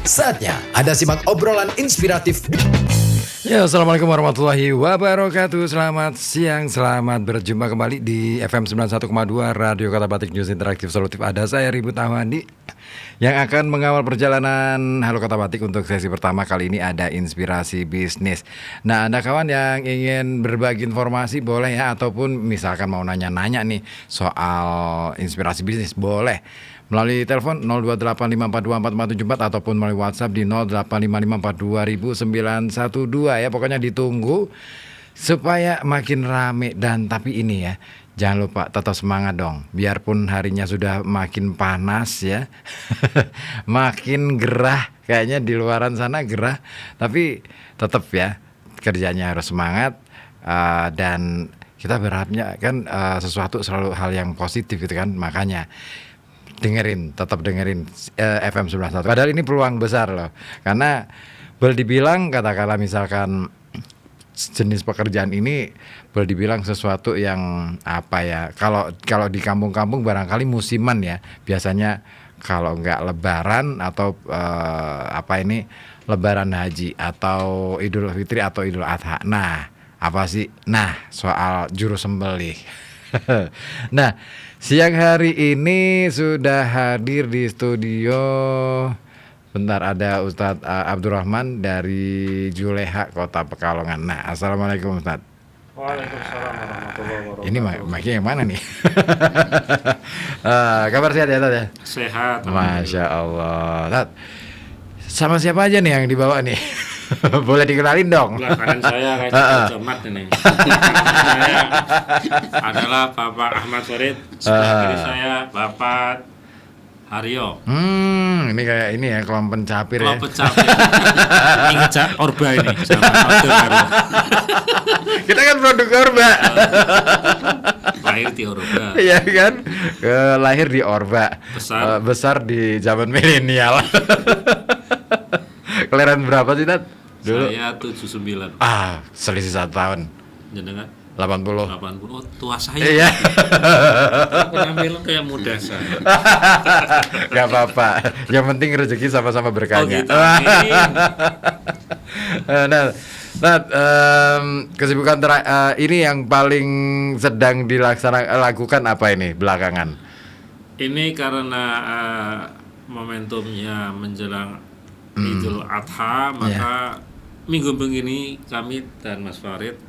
Saatnya Anda simak obrolan inspiratif. Ya, assalamualaikum warahmatullahi wabarakatuh. Selamat siang, selamat berjumpa kembali di FM 91,2 Radio Kota Batik News Interaktif Solutif. Ada saya Ribut Ahmadi yang akan mengawal perjalanan Halo Kota Batik untuk sesi pertama. Kali ini ada inspirasi bisnis. Nah, Anda kawan yang ingin berbagi informasi boleh ya, ataupun misalkan mau nanya-nanya nih soal inspirasi bisnis boleh melalui telepon 0285424474 ataupun melalui WhatsApp di 0855420912 ya. Pokoknya ditunggu supaya makin rame. Dan tapi ini ya, jangan lupa tetap semangat dong. Biarpun harinya sudah makin panas ya. Makin gerah kayaknya di luaran sana gerah, tapi tetap ya kerjanya harus semangat. Dan kita berharapnya kan sesuatu selalu hal yang positif gitu kan. Makanya tetap dengerin FM 91. Padahal ini peluang besar loh. Karena boleh dibilang katakanlah misalkan jenis pekerjaan ini boleh dibilang sesuatu yang apa ya, kalau di kampung-kampung barangkali musiman ya. Biasanya kalau nggak lebaran atau lebaran haji atau Idul Fitri atau Idul Adha. Nah, apa sih? Nah, soal juru sembelih. Nah, siang hari ini sudah hadir di studio. Bentar, ada Ustadz Abdurrahman dari Juleha Kota Pekalongan. Nah, assalamualaikum Ustadz. Waalaikumsalam warahmatullahi wabarakatuh. Ini mic-nya yang mana nih? Kabar sehat ya Ustadz ya? Sehat. Masya Allah. Ustadz, sama siapa aja nih yang dibawa nih? Boleh dikenalin dong. Belakang saya kayak Camat ini. Saya adalah Bapak Ahmad Farid. Sebelah kiri saya Bapak Haryo. Ini kayak ini ya, kelompok capir ya. Kelompok capir. Ingat Cak Orba ini sama Orba baru. Kita kan produk Orba. Lahir di Orba. Iya kan? Lahir di Orba. Besar di zaman milenial. Kelahiran berapa sih, Tat? Dulu. Saya 79. Selisih 1 tahun. Jenengan 80. 80. Oh, tua saya. Iya. Penampilan kayak muda saya. Gak apa-apa. Yang penting rezeki sama-sama berkahnya. Oh, gitu. Nah, kesibukan ini yang paling sedang dilakukan apa ini belakangan? Ini karena momentumnya menjelang Idul Adha, maka minggu begini kami dan Mas Farid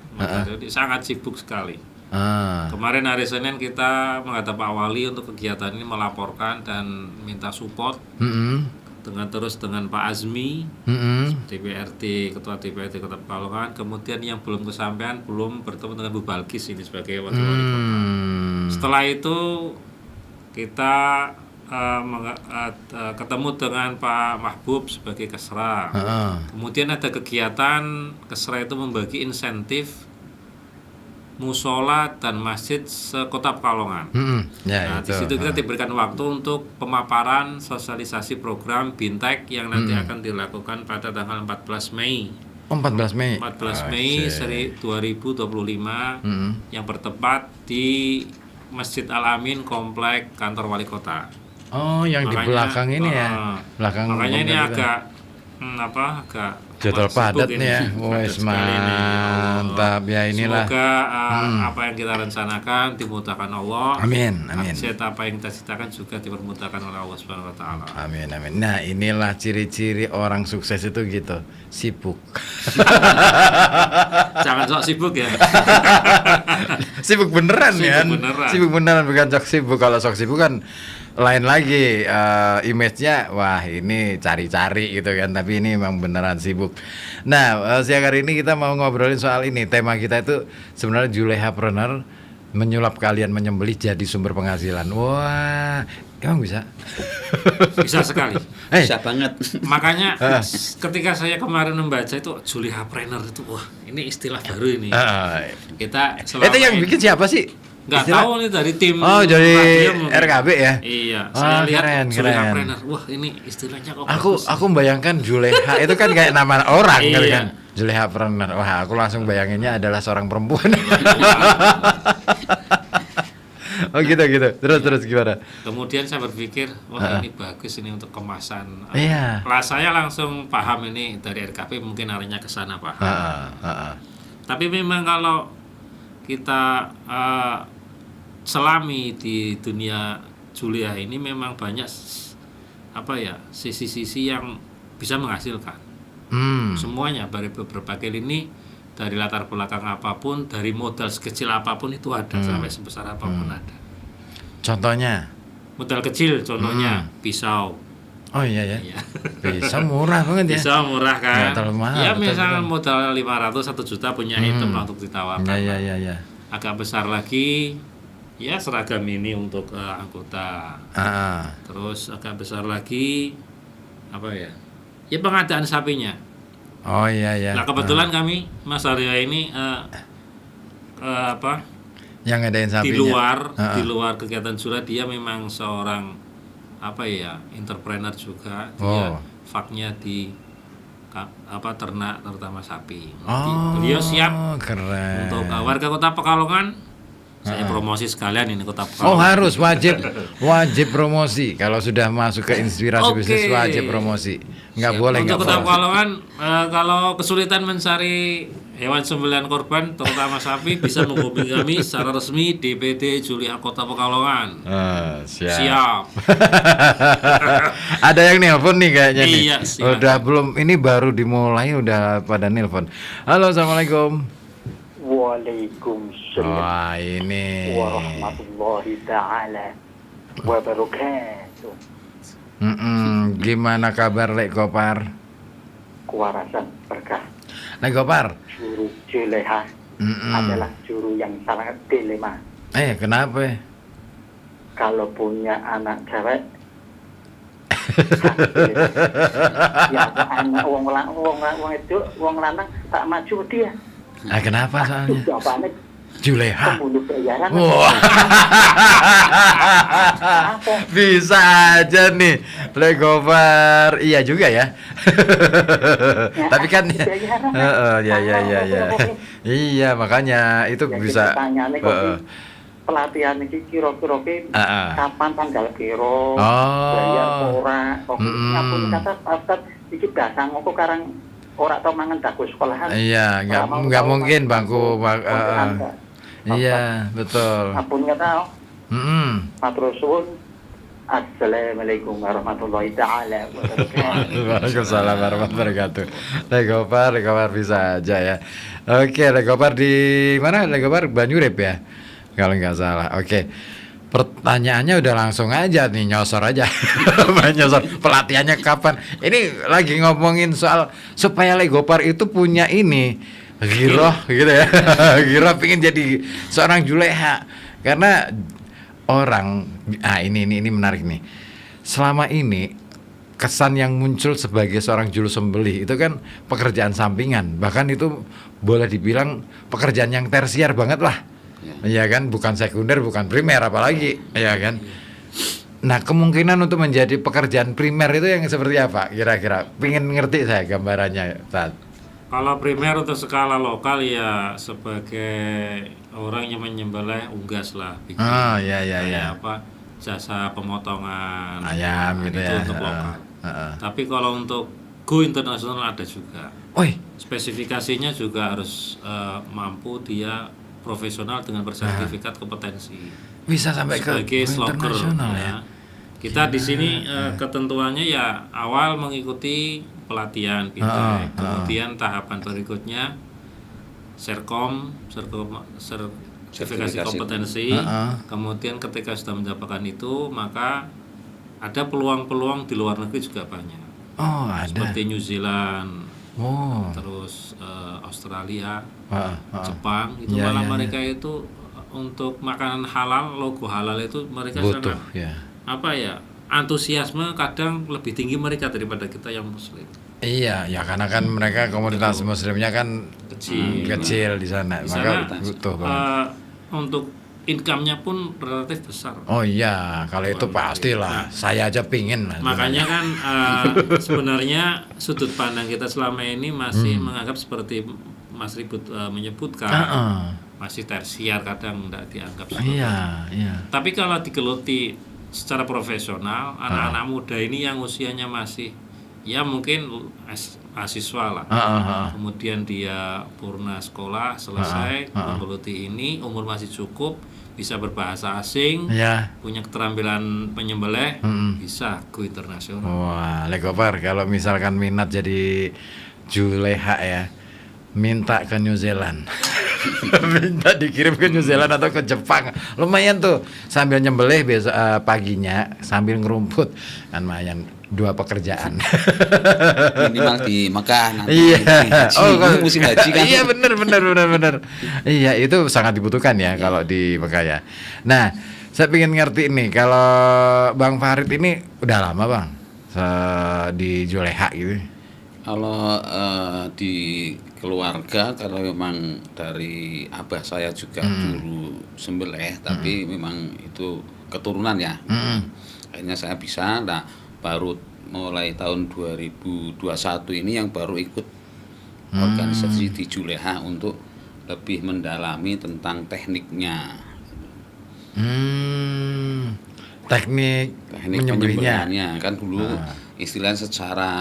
sangat sibuk sekali. Kemarin hari Senin kita menghadap Pak Wali untuk kegiatan ini, melaporkan dan minta support dengan Pak Azmi, Ketua DPRD Kota Pekalongan. Kemudian yang belum kesampaian, belum bertemu dengan Bu Balkis ini sebagai wakil wali kota. Setelah itu kita ketemu dengan Pak Mahbub sebagai Kesra. Kemudian ada kegiatan Kesra itu membagi insentif musola dan masjid sekota Pekalongan. Di situ kita diberikan waktu untuk pemaparan sosialisasi program Bintek yang nanti akan dilakukan pada tanggal 14 Mei. 14 Mei. 14 Mei 2025 yang bertepat di Masjid Al-Amin Komplek Kantor Wali Kota. Oh, yang di belakang ini ya. Makanya ini agak jadwal padat nih ya. Wes mantap ya, inilah. Semoga apa yang kita rencanakan dimudahkan Allah. Amin. Apa yang kita citakan juga dipermudahkan oleh Allah Subhanahu wa taala. Amin. Nah, inilah ciri-ciri orang sukses itu gitu, sibuk. Jangan sok sibuk ya. Sibuk beneran ya. Sibuk beneran, bukan sok sibuk. Kalau sok sibuk kan lain lagi, image-nya wah ini cari-cari gitu kan, tapi ini memang beneran sibuk. Nah, siang hari ini kita mau ngobrolin soal ini. Tema kita itu sebenarnya Julehapreneur, menyulap kalian menyembelih jadi sumber penghasilan. Wah, emang bisa? Bisa sekali. Bisa banget. Makanya ketika saya kemarin membaca itu Julehapreneur itu, wah ini istilah baru ini. Kita itu yang bikin siapa sih? Nggak tahu nih dari tim dari RKB ya. Iya, saya lihat keren. Wah ini istilahnya kok aku membayangkan Juleha itu kan kayak nama orang kan. Julehapreneur. Wah, aku langsung bayanginnya adalah seorang perempuan. Oh gitu. Terus gimana? Kemudian saya berpikir, wah ini bagus ini untuk kemasan. Iya. Lah saya langsung paham ini dari RKP mungkin arahnya ke sana Pak. Tapi memang kalau kita selami di dunia Julia ini memang banyak sisi-sisi yang bisa menghasilkan. Semuanya dari berbagai lini, dari latar belakang apapun, dari modal sekecil apapun itu ada, sampai sebesar apapun ada. Contohnya? Modal kecil contohnya pisau. Oh iya. Pisau murah banget ya. Pisau murah kan. Nggak terlalu mahal, Ya betul. misalnya modal 500 1 juta punya item lah untuk ditawarkan. Iya. Agak besar lagi ya seragam ini untuk anggota. Terus agak besar lagi ya pengadaan sapinya. Oh iya. Nah kebetulan kami Mas Aryo ini yang ngadain sapinya di luar kegiatan Julia, dia memang seorang entrepreneur juga. Dia faknya di ternak terutama sapi. Beliau siap keren. untuk warga Kota Pekalongan. Saya promosi sekalian ini Kota Pekalongan. Oh harus wajib promosi. Kalau sudah masuk ke inspirasi bisnis wajib promosi. Nggak boleh nggak. Untuk Kota Pekalongan kalau kesulitan mencari hewan sembelihan korban terutama sapi bisa menghubungi kami secara resmi DPD Julia Kota Pekalongan. Siap. Ada yang nelpon nih kayaknya nih. Iya, siap. Udah belum, ini baru dimulai udah pada nelpon. Halo, assalamualaikum. Waalaikumsalam warahmatullahi ta'ala wabarakatuh. Gimana kabar Lek Gopar? Kewarasan berkah. Lek Gopar, Juru Juleha adalah juru yang sangat dilema. Kenapa? Kalau punya anak cewek ya anak wong lanang tak maju dia. Kenapa soalnya? Jawabannya Juleha. pembunuh bayaran. Bisa aja nih Lek Gopar. Iya juga ya. Tapi kan ya. Iya, makanya itu ya, bisa pelatihan ini kira-kira kapan tanggal kira bayar ora pun kata Ustaz iki dasang kok karang ora tau mangan daku sekolahan. Iya, nggak mungkin bangku iya, betul. Ampun kata. Matur suwun. Assalamualaikum warahmatullahi taala wabarakatuh. Waalaikumsalam warahmatullahi wabarakatuh. Lek Gopar bisa aja ya. Oke, Lek Gopar di mana? Lek Gopar Banyurep ya. Kalau nggak salah. Oke. Pertanyaannya udah langsung aja nih, nyosor aja. Nyosor. Pelatihannya kapan? Ini lagi ngomongin soal supaya Lek Gopar itu punya ini giroh gitu ya. Giroh pengen jadi seorang juleha. Karena orang ini menarik nih. Selama ini kesan yang muncul sebagai seorang juru sembelih itu kan pekerjaan sampingan, bahkan itu boleh dibilang pekerjaan yang tersier banget lah. Ya kan, bukan sekunder, bukan primer apalagi, ya kan. Nah, kemungkinan untuk menjadi pekerjaan primer itu yang seperti apa kira-kira? Pengen ngerti saya gambarannya, Tad. Kalau primer untuk skala lokal ya sebagai orang yang menyembelih unggas lah. Iya. Jasa pemotongan ayam gitu itu ya. untuk lokal. Tapi kalau untuk go internasional ada juga. Spesifikasinya juga harus mampu dia profesional dengan bersertifikat kompetensi. Bisa sampai sebagai ke sloker internasional ya. Kita di sini ketentuannya ya awal mengikuti pelatihan kita, kemudian tahapan berikutnya sertifikasi kompetensi, kemudian ketika sudah mendapatkan itu maka ada peluang-peluang di luar negeri juga banyak. Ada. Seperti New Zealand, terus Australia, Jepang itu malah mereka itu untuk makanan halal, logo halal itu mereka butuh, sangat antusiasme kadang lebih tinggi mereka daripada kita yang muslim. Iya, ya karena kan mereka komunitas muslimnya kan kecil di sana, maka butuh banget. Untuk income-nya pun relatif besar. Oh iya, kalau itu pastilah. Saya aja pingin lah. Makanya kan sebenarnya sudut pandang kita selama ini masih menganggap seperti Mas Ribut menyebutkan masih tersier, kadang tidak dianggap Iya. Tapi kalau digeluti secara profesional, anak-anak muda ini yang usianya masih ya mungkin mahasiswa lah, kemudian dia purna sekolah selesai, menggeluti ini, umur masih cukup, bisa berbahasa asing, punya keterampilan penyembelih, bisa go internasional. Wah, Legopar, kalau misalkan minat jadi juleha ya, minta ke New Zealand. Minta dikirim ke New Zealand atau ke Jepang, lumayan tuh, sambil nyembelih besok paginya sambil ngerumput, kan lumayan 2 pekerjaan. Minimal di Mekah nanti. Iya. Ini musim haji kan. Iya benar. Iya, itu sangat dibutuhkan ya kalau di Mekah ya. Nah, saya pengen ngerti nih, kalau Bang Farid ini udah lama Bang di Juleha gitu. Kalau di keluarga, kalau memang dari abah saya juga juru sembelih, tapi memang itu keturunan ya. Akhirnya saya bisa, nah baru mulai tahun 2021 ini yang baru ikut organisasi di Juleha untuk lebih mendalami tentang tekniknya. Teknik penyembelihannya kan dulu istilahnya secara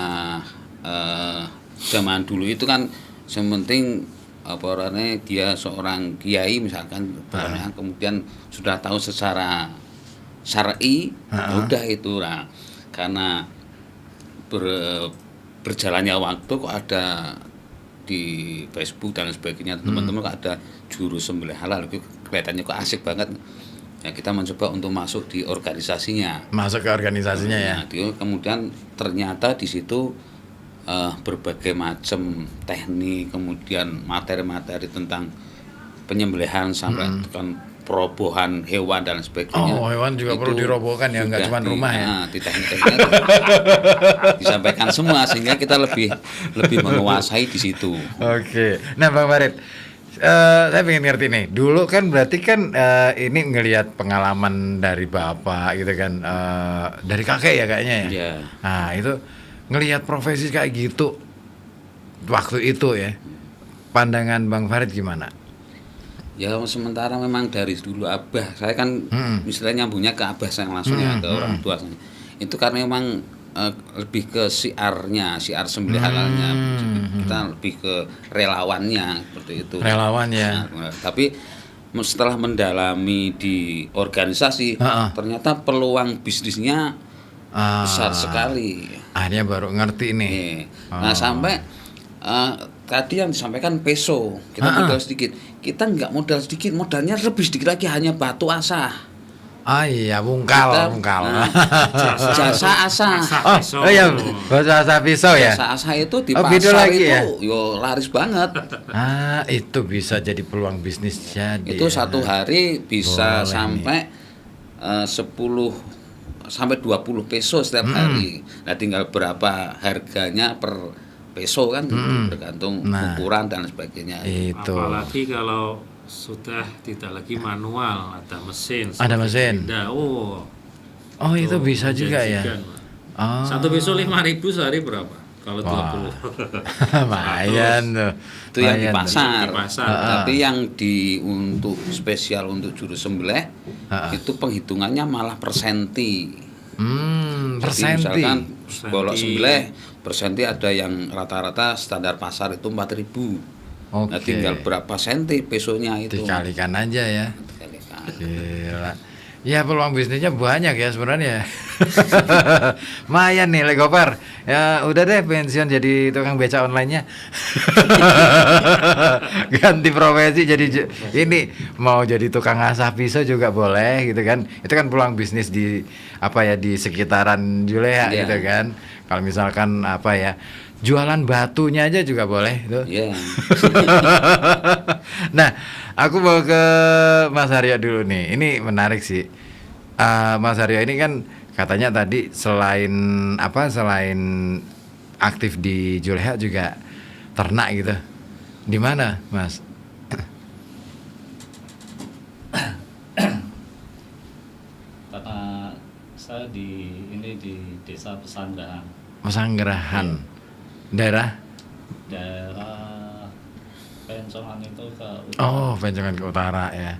zaman dulu itu kan sementing apa orangnya dia seorang kiai misalkan, kemudian sudah tahu secara syar'i, udah itu lah. Karena berjalannya waktu kok ada di Facebook dan sebagainya, teman-teman kok ada juru sembelih halal, kelihatannya kok asik banget. Ya kita mencoba untuk masuk di organisasinya. Masuk ke organisasinya ya. Kemudian ternyata di situ berbagai macam teknik, kemudian materi-materi tentang penyembelihan sampai kan perobohan hewan dan sebagainya. Oh, hewan juga perlu dirobohkan ya, nggak cuma rumah ya. Di teknik-tekniknya disampaikan semua sehingga kita lebih menguasai di situ. Oke. Nah, Bang Farid, saya pengen ngerti nih. Dulu kan berarti kan ini ngelihat pengalaman dari bapak gitu kan, dari kakek ya kayaknya ya. Iya. Nah, itu ngelihat profesi kayak gitu waktu itu ya. Pandangan Bang Farid gimana? Ya sementara memang dari dulu abah saya kan misalnya nyambungnya ke abah saya langsung ya, ke orang tua saya. Itu karena memang lebih ke siar sembelih halalnya, kita lebih ke relawannya seperti itu. Relawan ya. Nah, tapi setelah mendalami di organisasi, ternyata peluang bisnisnya besar sekali. Akhirnya baru ngerti nih. Nah sampai tadi yang disampaikan peso, kita modal sedikit. Kita nggak modal sedikit, modalnya lebih sedikit lagi, hanya batu asah. Iya, bungkal. Jasa asah. Oh iya, jasa pisau ya. Jasa asah itu di pasar itu ya? yo laris banget. Itu bisa jadi peluang bisnis jadi. Itu satu hari bisa sampai 10 sampai 20 peso setiap hari. Nah, tinggal berapa harganya per peso kan, tergantung ukuran dan sebagainya. Itu. Apalagi kalau sudah tidak lagi manual, ada mesin. Ada mesin. Oh itu bisa juga ya. Satu peso 5.000 sehari berapa? Kalau 20. Lumayan tuh. Itu yang di pasar. Tapi yang untuk spesial untuk juru sembelih itu penghitungannya malah persenti. Persenti. Misalkan kalau sembelih persenti ada yang rata-rata standar pasar itu 4.000. Nah, tinggal berapa senti pesonya itu. Dikalikan aja ya. Dikalikan. Gila. Ya peluang bisnisnya banyak ya sebenarnya. Lumayan nih Legopar. Ya udah deh pensiun jadi tukang beca online-nya. Ganti profesi jadi ini mau jadi tukang asah pisau juga boleh gitu kan. Itu kan peluang bisnis di di sekitaran Juleha gitu kan. Kalau misalkan jualan batunya aja juga boleh tuh. Yeah. Nah, aku mau ke Mas Haryo dulu nih. Ini menarik sih. Mas Haryo ini kan katanya tadi selain aktif di Juleha juga ternak gitu. Di mana, Mas? Karena saya di desa Pesanggerahan. Pesanggerahan. Daerah Pencongan itu ke utara. Oh, Pencongan ke utara ya.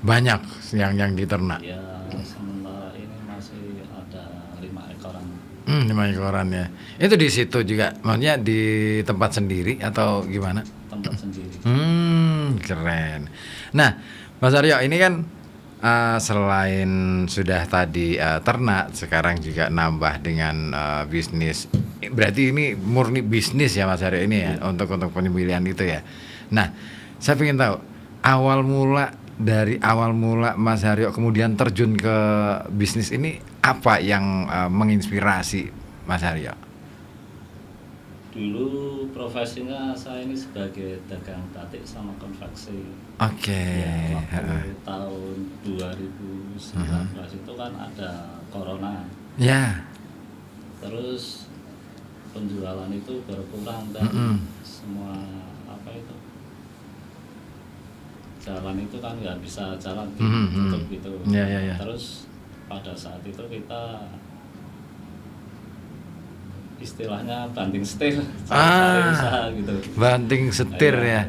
Banyak yang diternak. Ya, sementara ini masih ada 5 ekoran. 5 ekoran ya. Itu di situ juga, maksudnya di tempat sendiri atau gimana? Tempat sendiri. Keren. Nah, Mas Aryo ini kan selain sudah tadi ternak, sekarang juga nambah dengan bisnis. Berarti ini murni bisnis ya Mas Aryo ini ya, untuk penyembelihan itu ya. Nah, saya ingin tahu dari awal mula Mas Aryo kemudian terjun ke bisnis ini, apa yang menginspirasi Mas Aryo? Dulu profesinya saya ini sebagai dagang batik sama konveksi. Oke. Ya, waktu tahun 2019 itu kan ada corona. Ya. Terus penjualan itu berkurang dan semua jalan itu kan nggak bisa jalan tutup gitu. Ya. Terus pada saat itu kita istilahnya banting setir, cari usaha gitu. Banting setir ya.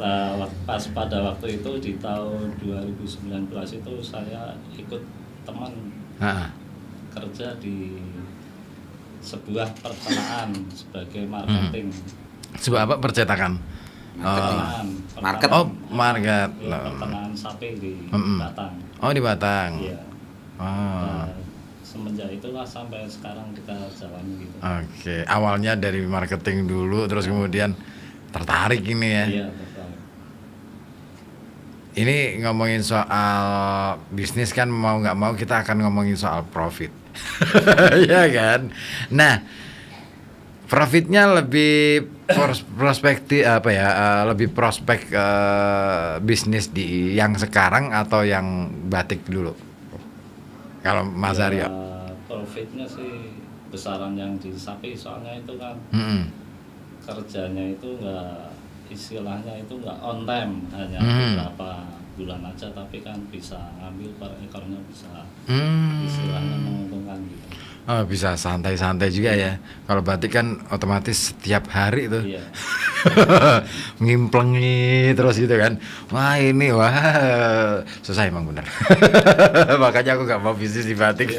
Pas pada waktu itu di tahun 2019 itu saya ikut teman kerja di sebuah peternakan sebagai marketing. Sebuah apa? Percetakan. Market. Market. Ya, peternakan sapi di Batang. Oh, di Batang. Iya. Nah, semenjak itulah sampai sekarang kita jalani gitu. Oke, awalnya dari marketing dulu, terus kemudian tertarik ini ya. Iya, betul. Ini ngomongin soal bisnis kan, mau nggak mau kita akan ngomongin soal profit, ya kan. Nah, profitnya lebih prospektif lebih prospek bisnis di yang sekarang atau yang batik dulu? Kalau Mas Aryo? Profitnya sih besaran yang di sapi, soalnya itu kan kerjanya itu istilahnya itu nggak on time, hanya beberapa bulan aja, tapi kan bisa ngambil per ekornya, bisa istilahnya menguntungkan gitu. Oh, bisa santai-santai juga ya. Kalau batik kan otomatis setiap hari tuh. Iya. Ngimplengi terus gitu kan. Wah susah emang bener. Makanya aku gak mau bisnis di batik.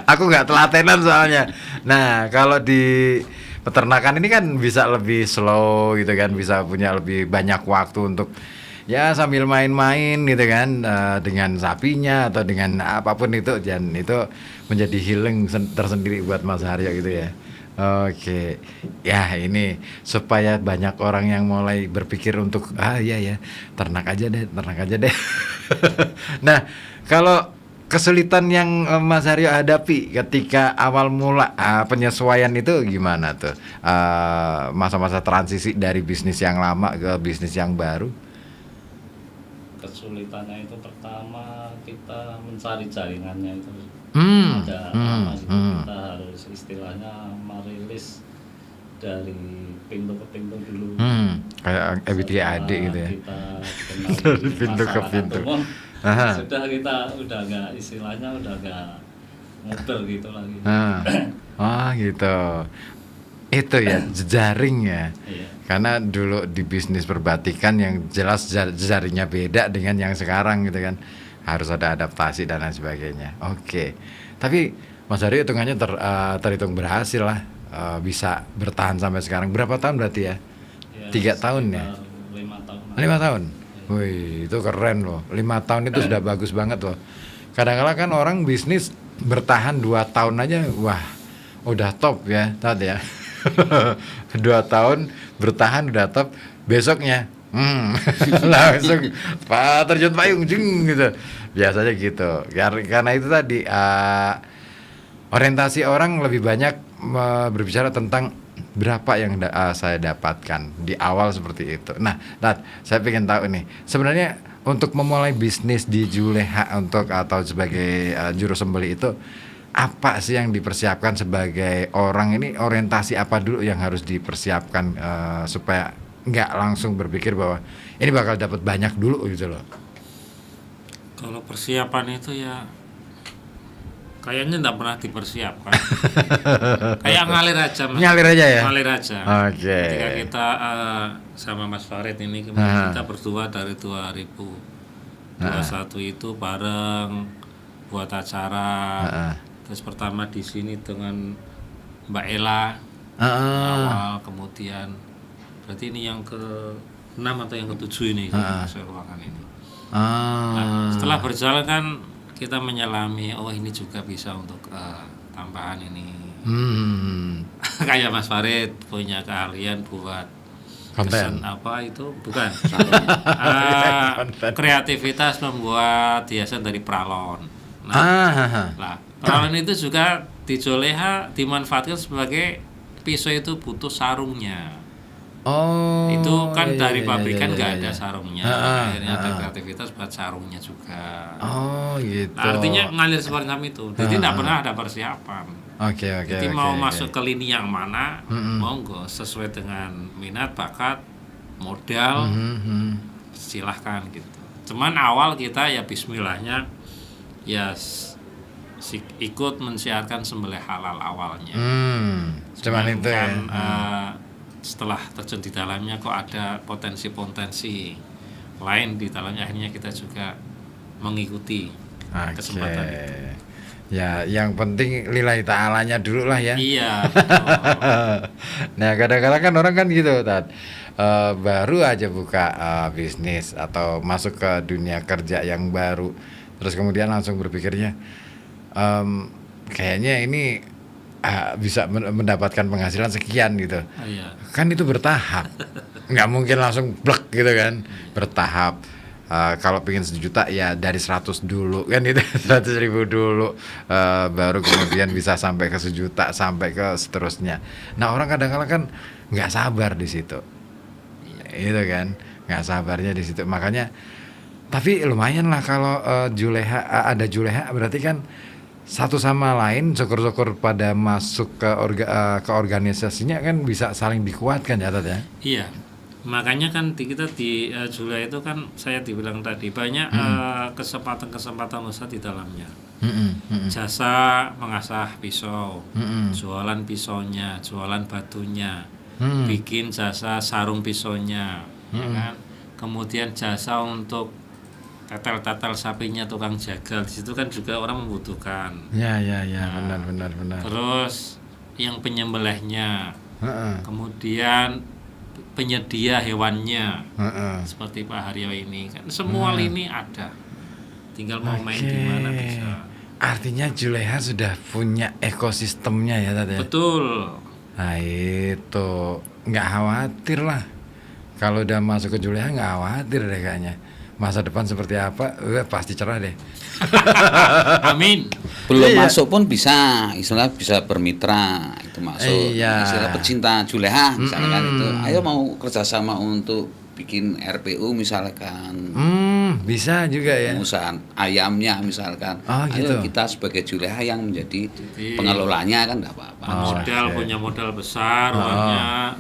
Aku gak telatenan soalnya. Nah, kalau di peternakan ini kan bisa lebih slow gitu kan, bisa punya lebih banyak waktu untuk ya sambil main-main gitu kan, dengan sapinya atau dengan apapun itu, dan itu menjadi healing tersendiri buat Mas Aryo gitu ya. Oke, ya ini supaya banyak orang yang mulai berpikir untuk ternak aja deh. Nah, kalau kesulitan yang Mas Aryo hadapi ketika awal mula penyesuaian itu gimana tuh, masa-masa transisi dari bisnis yang lama ke bisnis yang baru? Kesulitannya itu pertama kita mencari jaringannya itu ada gitu. Kita harus istilahnya merilis dari pintu ke pintu dulu. Kayak EBTAD gitu ya. Kita dari pintu ke pintu. Sudah kita udah nggak istilahnya udah nggak ngobrol gitu lagi. Gitu. Itu ya jejaring ya. Iya. Karena dulu di bisnis perbatikan yang jelas jaringnya beda dengan yang sekarang gitu kan. Harus ada adaptasi dan lain sebagainya. Oke. Tapi Mas Aryo hitungannya terhitung berhasil lah. Bisa bertahan sampai sekarang. Berapa tahun berarti ya? 3 tahun ya? 5 tahun. 5 tahun? Wih, itu keren loh. 5 tahun itu sudah bagus banget loh. Kadang-kadang kan orang bisnis bertahan 2 tahun aja, wah udah top ya tadi ya. 2 tahun bertahan udah top, besoknya langsung terjun payung gitu. Biasanya gitu. Karena itu tadi orientasi orang lebih banyak berbicara tentang berapa yang saya dapatkan di awal seperti itu. Nah, saya pengen tahu nih, sebenarnya untuk memulai bisnis di Juleha atau sebagai juru sembelih itu, apa sih yang dipersiapkan sebagai orang ini? Orientasi apa dulu yang harus dipersiapkan supaya nggak langsung berpikir bahwa ini bakal dapat banyak dulu gitu loh? Kalau persiapan itu ya Kayaknya enggak pernah dipersiapkan. Kayak ngalir aja, Mas. Ngalir aja ya? Ngalir aja. Oke. Ketika kita sama Mas Farid ini kemudian kita berdua dari 2021 itu bareng buat acara. Terus pertama di sini dengan Mbak Ella awal, kemudian berarti ini yang ke-6 atau yang ke-7 ini ruangan ini. Nah, setelah berjalan kan kita menyelami, oh ini juga bisa untuk tambahan ini. Kayak Mas Farid punya keahlian buat konten apa itu bukan kreativitas membuat hiasan dari pralon. Nah, pralon itu juga di Juleha dimanfaatkan sebagai pisau itu butuh sarungnya. Itu kan dari pabrikan nggak ada sarungnya. Akhirnya ada kreativitas buat sarungnya juga. Gitu. Nah, artinya ngalir seperti itu. Jadi tidak pernah ada persiapan. Jadi mau masuk ke lini yang mana, monggo sesuai dengan minat, bakat, modal, silahkan gitu. Cuman awal kita ya Bismillahnya ya ikut mensiarkan sembelih halal awalnya. Cuman itu kan, setelah terjun di dalamnya kok ada potensi-potensi lain di dalamnya, akhirnya kita juga mengikuti kesempatan itu. Ya, yang penting lillahi ta'alanya dulu lah ya. Iya. Nah, kadang-kadang kan orang kan gitu, Tat. Baru aja buka bisnis atau masuk ke dunia kerja yang baru, terus kemudian langsung berpikirnya kayaknya ini bisa mendapatkan penghasilan sekian gitu. Kan itu bertahap. Nggak mungkin langsung blek gitu kan. Bertahap. Kalau pengen 1 juta ya dari 100 dulu kan itu 100.000 dulu, baru kemudian bisa sampai ke 1 juta sampai ke seterusnya. Nah, orang kadang-kadang kan nggak sabar di situ, itu kan nggak sabarnya di situ. Makanya tapi lumayan lah kalau Juleha ada Juleha, berarti kan satu sama lain syukur-syukur pada masuk ke organisasinya kan bisa saling dikuatkan ya, Tat ya. Iya. Makanya kan kita di Juleha itu kan saya dibilang tadi banyak kesempatan-kesempatan usaha di dalamnya. Jasa mengasah pisau, jualan pisaunya, jualan batunya, bikin jasa sarung pisaunya, ya kan? Kemudian jasa untuk tetel-tetel sapinya, tukang jagal, di situ kan juga orang membutuhkan. Ya, benar. Terus yang penyembelihnya, kemudian penyedia hewannya, seperti Pak Haryo ini kan semua lini ada, tinggal mau main di mana bisa. Artinya Juleha sudah punya ekosistemnya ya, Tat ya. Betul. Nah itu nggak khawatir lah, kalau udah masuk ke Juleha nggak khawatir deh kayaknya. Masa depan seperti apa, pasti cerah deh. Amin. Belum masuk pun bisa, istilah bisa bermitra, itu masuk. Istilah pecinta Juleha misalkan itu. Ayo mau kerjasama untuk bikin RPU misalkan. Bisa juga ya. Pengusahaan ayamnya misalkan. Gitu. Ayo kita sebagai Juleha yang menjadi pengelolanya kan enggak apa-apa. Punya modal besar, uangnya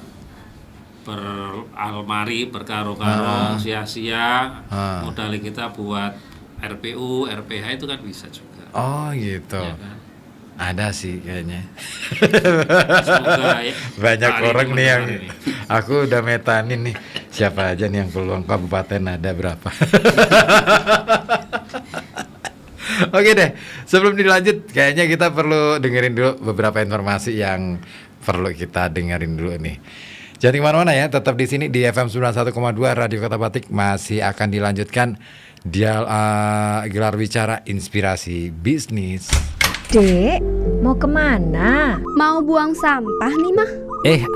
beralmari, berkarung-karung, sia-sia. Modal kita buat RPU, RPH itu kan bisa juga. Gitu. Ya kan? Ada sih kayaknya. Semoga ya. Banyak orang nih yang aku udah metanin nih. Siapa aja nih yang peluang kabupaten ada berapa? Oke deh, sebelum dilanjut kayaknya kita perlu dengerin dulu beberapa informasi yang perlu kita dengerin dulu nih. Jangan kemana-mana ya, tetap di sini di FM 91,2 Radio Kota Batik. Masih akan dilanjutkan gelar bicara inspirasi bisnis. Dek, mau kemana? Mau buang sampah nih mah.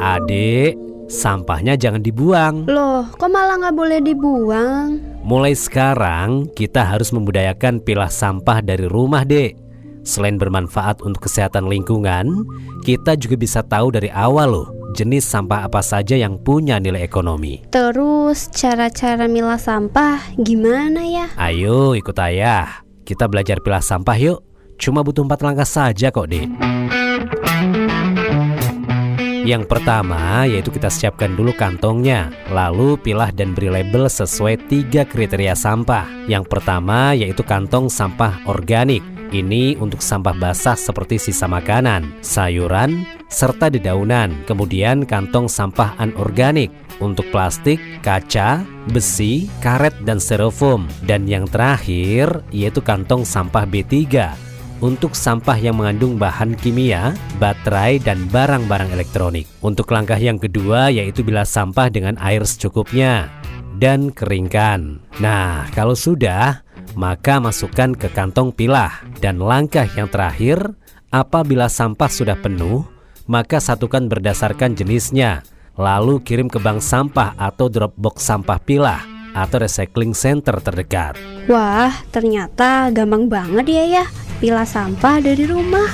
Adek, sampahnya jangan dibuang. Loh, kok malah nggak boleh dibuang? Mulai sekarang kita harus membudayakan pilah sampah dari rumah, Dek. Selain bermanfaat untuk kesehatan lingkungan, kita juga bisa tahu dari awal loh jenis sampah apa saja yang punya nilai ekonomi. Terus cara-cara milah sampah gimana ya? Ayo ikut ayah, kita belajar pilah sampah yuk. Cuma butuh 4 langkah saja kok, Dek. Yang pertama yaitu kita siapkan dulu kantongnya, lalu pilah dan beri label sesuai 3 kriteria sampah. Yang pertama yaitu kantong sampah organik. Ini untuk sampah basah seperti sisa makanan, sayuran, serta dedaunan. Kemudian kantong sampah anorganik untuk plastik, kaca, besi, karet, dan styrofoam. Dan yang terakhir yaitu kantong sampah B3 untuk sampah yang mengandung bahan kimia, baterai, dan barang-barang elektronik. Untuk langkah yang kedua yaitu bilas sampah dengan air secukupnya dan keringkan. Nah, kalau sudah, maka masukkan ke kantong pilah. Dan langkah yang terakhir, apabila sampah sudah penuh, maka satukan berdasarkan jenisnya. Lalu kirim ke bank sampah atau drop box sampah pilah atau recycling center terdekat. Wah, ternyata gampang banget ya pilah sampah dari rumah.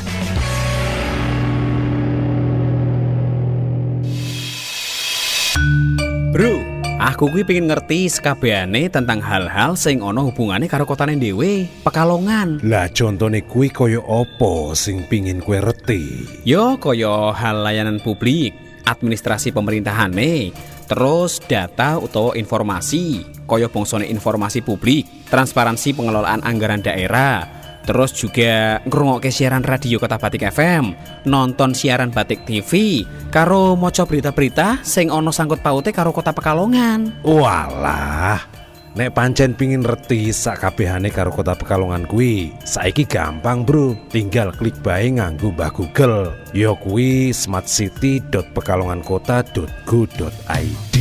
Bro, aku kuwi pengen ngerti sekabehane tentang hal-hal sing ono hubungane karo kotane dhewe, Pekalongan. Lah contone kuwi kaya apa sing pingin kowe reti? Yo kaya hal layanan publik, administrasi pemerintahane, terus data utawa informasi, kaya bangsane informasi publik, transparansi pengelolaan anggaran daerah. Terus juga ngrungokke siaran radio Kota Batik FM, nonton siaran Batik TV, karo maca berita-berita sing ana sangkut paute karo Kota Pekalongan. Walah, nek pancen pingin reti sakabehane karo Kota Pekalongan kuwi, saiki gampang bro, tinggal klik bae nganggo Mbah Google. Ya kuwi smartcity.pekalongankota.go.id.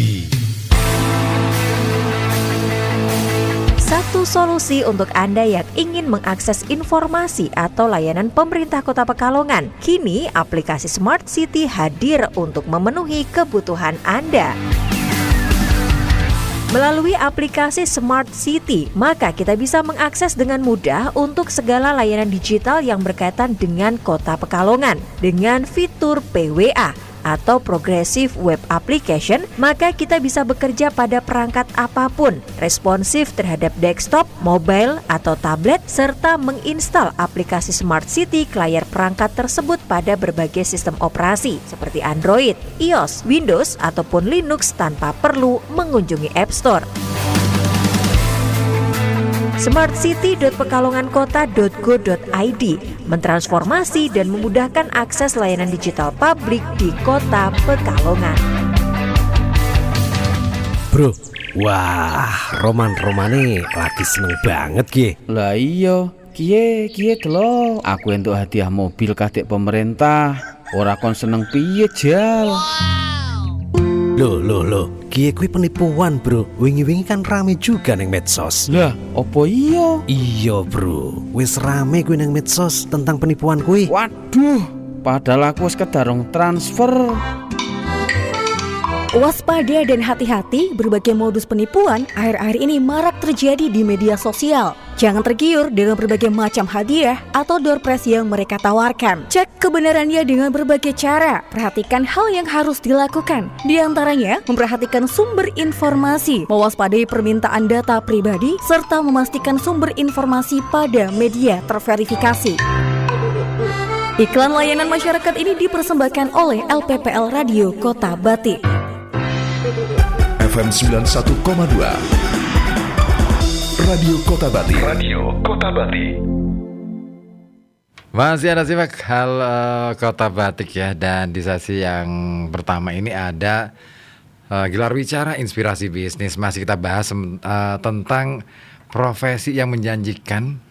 Satu solusi untuk Anda yang ingin mengakses informasi atau layanan pemerintah Kota Pekalongan. Kini aplikasi Smart City hadir untuk memenuhi kebutuhan Anda. Melalui aplikasi Smart City, maka kita bisa mengakses dengan mudah untuk segala layanan digital yang berkaitan dengan Kota Pekalongan. Dengan fitur PWA atau Progressive Web Application, maka kita bisa bekerja pada perangkat apapun, responsif terhadap desktop, mobile, atau tablet, serta menginstal aplikasi Smart City ke layar perangkat tersebut pada berbagai sistem operasi seperti Android, iOS, Windows, ataupun Linux tanpa perlu mengunjungi App Store. smartcity.pekalongankota.go.id mentransformasi dan memudahkan akses layanan digital publik di Kota Pekalongan. Bro, wah, roman-romane lagi seneng banget ki. Lah iya, kiye delok. Aku entuk hadiah mobil kadek pemerintah. Ora kon seneng piye, Jal? Loh, kiye kuwi penipuan bro. Wingi-wingi kan rame juga neng medsos. Lah, opo iya? Iya bro, wis rame kuwi neng medsos tentang penipuan kuwi. Waduh, padahal aku wis kedarung transfer. Waspada dan hati-hati, berbagai modus penipuan akhir-akhir ini marak terjadi di media sosial. Jangan tergiur dengan berbagai macam hadiah atau door prize yang mereka tawarkan. Cek kebenarannya dengan berbagai cara. Perhatikan hal yang harus dilakukan. Di antaranya, memperhatikan sumber informasi, mewaspadai permintaan data pribadi, serta memastikan sumber informasi pada media terverifikasi. Iklan layanan masyarakat ini dipersembahkan oleh LPPL Radio Kota Batik. FM 91,2 Radio Kota Batik. Masih ada simak hal Kota Batik ya. Dan di sesi yang pertama ini ada gelar bicara inspirasi bisnis. Masih kita bahas tentang profesi yang menjanjikan,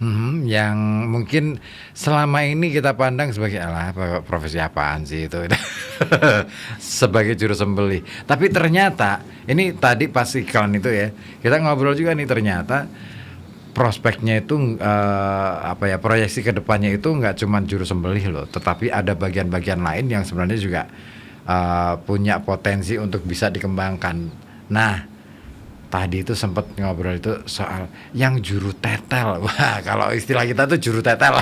yang mungkin selama ini kita pandang sebagai profesi apaan sih itu sebagai juru sembelih. Tapi ternyata ini tadi pas iklan itu ya, kita ngobrol juga nih, ternyata prospeknya itu proyeksi kedepannya itu nggak cuma juru sembelih loh, tetapi ada bagian-bagian lain yang sebenarnya juga punya potensi untuk bisa dikembangkan. Nah, tadi itu sempat ngobrol itu soal yang juru tetel. Wah, kalau istilah kita tuh juru tetel,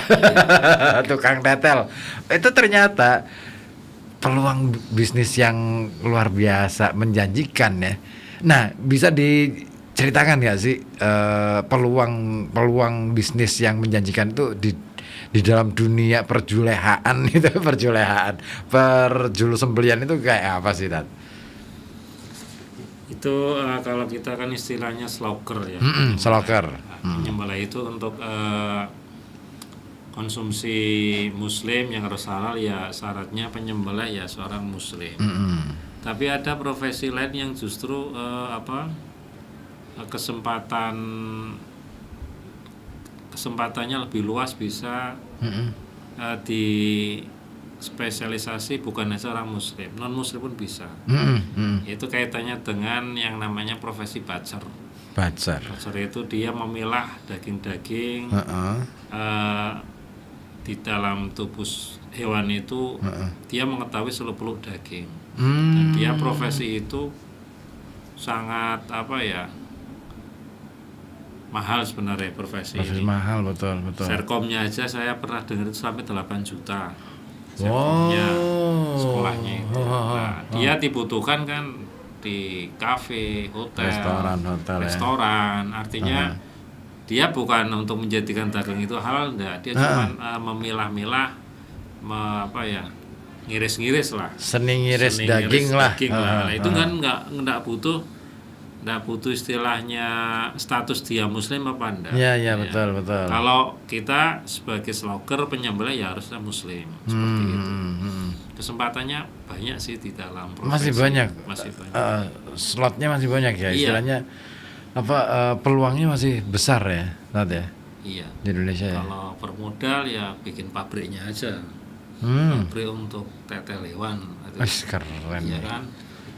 tukang tetel. Itu ternyata peluang bisnis yang luar biasa, menjanjikan ya. Nah, bisa diceritakan nggak sih peluang bisnis yang menjanjikan itu di dalam dunia perjulehaan itu, perjulu sembelian itu kayak apa sih, Tat? Itu kalau kita kan istilahnya sloker ya. Sloker. Penyembelih itu untuk konsumsi muslim yang harus halal ya syaratnya penyembelih ya seorang muslim. Tapi ada profesi lain yang justru kesempatannya lebih luas, bisa di spesialisasi bukan hanya seorang muslim, non muslim pun bisa. Itu kaitannya dengan yang namanya profesi bacer. Bacer itu dia memilah daging-daging di dalam tubuh hewan itu. Dia mengetahui seluk-beluk daging. Dan dia profesi itu sangat mahal sebenarnya profesi ini. Mahal, betul. Serkomnya aja saya pernah dengar itu sampai 8 juta. Serkomnya sekolahnya itu. Nah, dia dibutuhkan kan di kafe, hotel, restoran. Artinya dia bukan untuk menjadikan daging itu halal, enggak. Dia cuma memilah-milah, ngiris-ngiris lah. Seni ngiris daging lah. Nah, itu kan enggak butuh istilahnya status dia muslim apa enggak. Iya, betul. Kalau kita sebagai sloker penyembelih ya harusnya muslim, seperti itu. Kesempatannya banyak sih di dalam profesi. Masih banyak. Slotnya masih banyak ya, istilahnya peluangnya masih besar ya, Nat ya. Iya. Di Indonesia ya. Kalau bermodal ya bikin pabriknya aja. Pabrik untuk tetel hewan. Keren. Iya kan?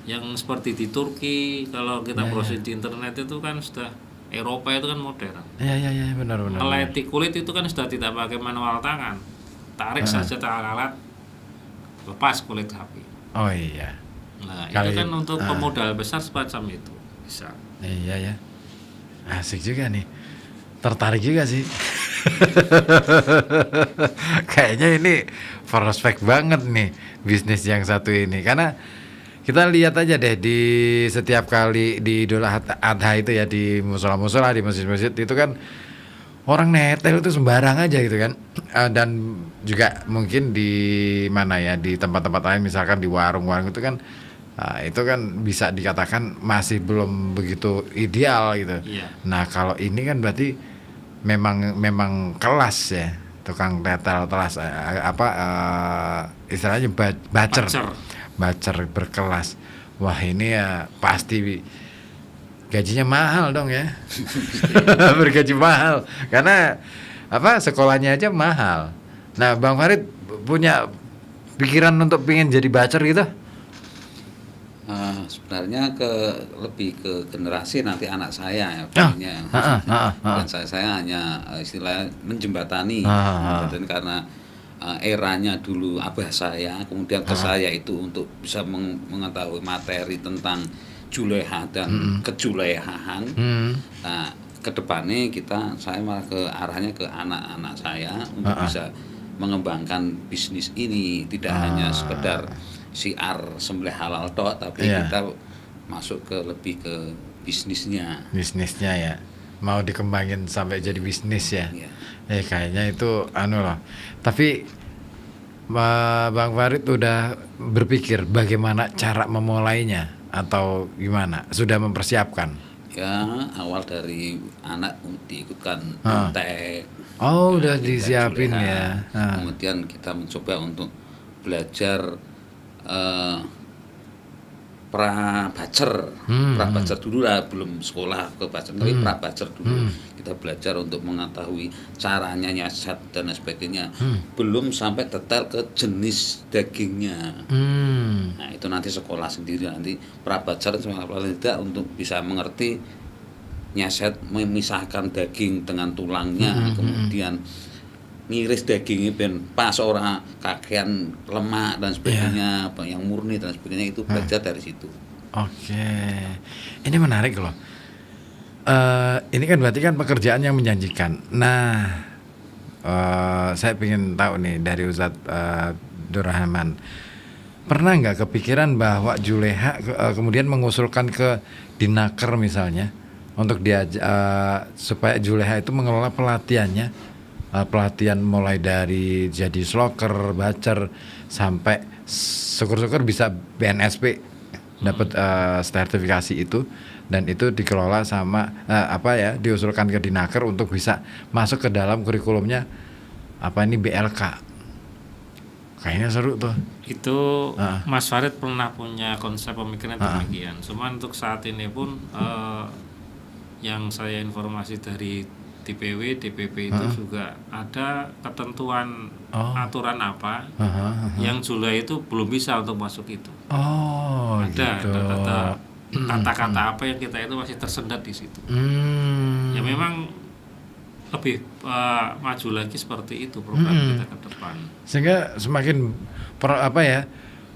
Yang seperti di Turki, kalau kita browsing di internet itu kan sudah Eropa itu kan modern. Iya, benar. Meleti kulit itu kan sudah tidak pakai manual tangan. Tarik saja alat, lepas kulit sapi. Oh iya. Nah, itu kan untuk pemodal besar semacam itu bisa. Iya ya. Asik juga nih. Tertarik juga sih. Kayaknya ini prospek banget nih bisnis yang satu ini, karena kita lihat aja deh di setiap kali di Idul Adha itu ya, di musola-musola, di masjid-masjid itu kan orang netel itu sembarang aja gitu kan. Dan juga mungkin di mana ya, di tempat-tempat lain misalkan di warung-warung itu kan itu kan bisa dikatakan masih belum begitu ideal gitu. Nah, kalau ini kan berarti memang kelas ya, tukang tetel kelas istilahnya bacer berkelas. Wah, ini ya pasti gajinya mahal dong ya. Bergaji mahal karena sekolahnya aja mahal. Nah, Bang Farid punya pikiran untuk pengen jadi bacer gitu? Sebenarnya lebih ke generasi nanti anak saya ya, dan saya hanya istilahnya menjembatani. Dan karena eranya dulu abah saya, kemudian ke saya itu untuk bisa mengetahui materi tentang juleha dan kejulehaan. Nah, kedepannya saya malah ke arahnya ke anak-anak saya untuk bisa mengembangkan bisnis ini, tidak hanya sekedar siar sembelih halal toh, tapi kita masuk lebih ke bisnisnya ya, mau dikembangin sampai jadi bisnis ya. Kayaknya itu loh. Tapi Bang Farid udah berpikir bagaimana cara memulainya atau gimana? Sudah mempersiapkan? Ya, awal dari anak diikutkan tek. Udah disiapin ya. Kemudian kita mencoba untuk belajar prabacer dulu lah, belum sekolah ke bacer, tapi prabacer dulu. Kita belajar untuk mengetahui caranya nyiasat dan sebagainya. Belum sampai detail ke jenis dagingnya. Nah, itu nanti sekolah sendiri, nanti prabacer tidak untuk bisa mengerti nyiasat, memisahkan daging dengan tulangnya, kemudian ngiris dagingnya ben pas ora kakean lemak dan sebagainya, yang murni dan sebagainya, itu belajar dari situ. Oke. Ini menarik loh. Ini kan berarti kan pekerjaan yang menjanjikan. Nah, saya ingin tahu nih dari Ustadz Durrahman, pernah nggak kepikiran bahwa juleha kemudian mengusulkan ke Dinaker misalnya untuk supaya juleha itu mengelola pelatihannya? Pelatihan mulai dari jadi sloker, bacer, sampai syukur-syukur bisa BNSP dapat sertifikasi itu, dan itu dikelola sama diusulkan ke Dinaker untuk bisa masuk ke dalam kurikulumnya apa ini BLK. Kayaknya seru tuh. Itu Mas Farid pernah punya konsep pemikiran demikian. Cuman untuk saat ini pun yang saya informasi dari DPW, DPP itu juga ada ketentuan aturan apa yang Julai itu belum bisa untuk masuk itu. Ada gitu. kata-kata apa yang kita itu masih tersendat di situ. Ya memang lebih maju lagi seperti itu program kita ke depan. Sehingga semakin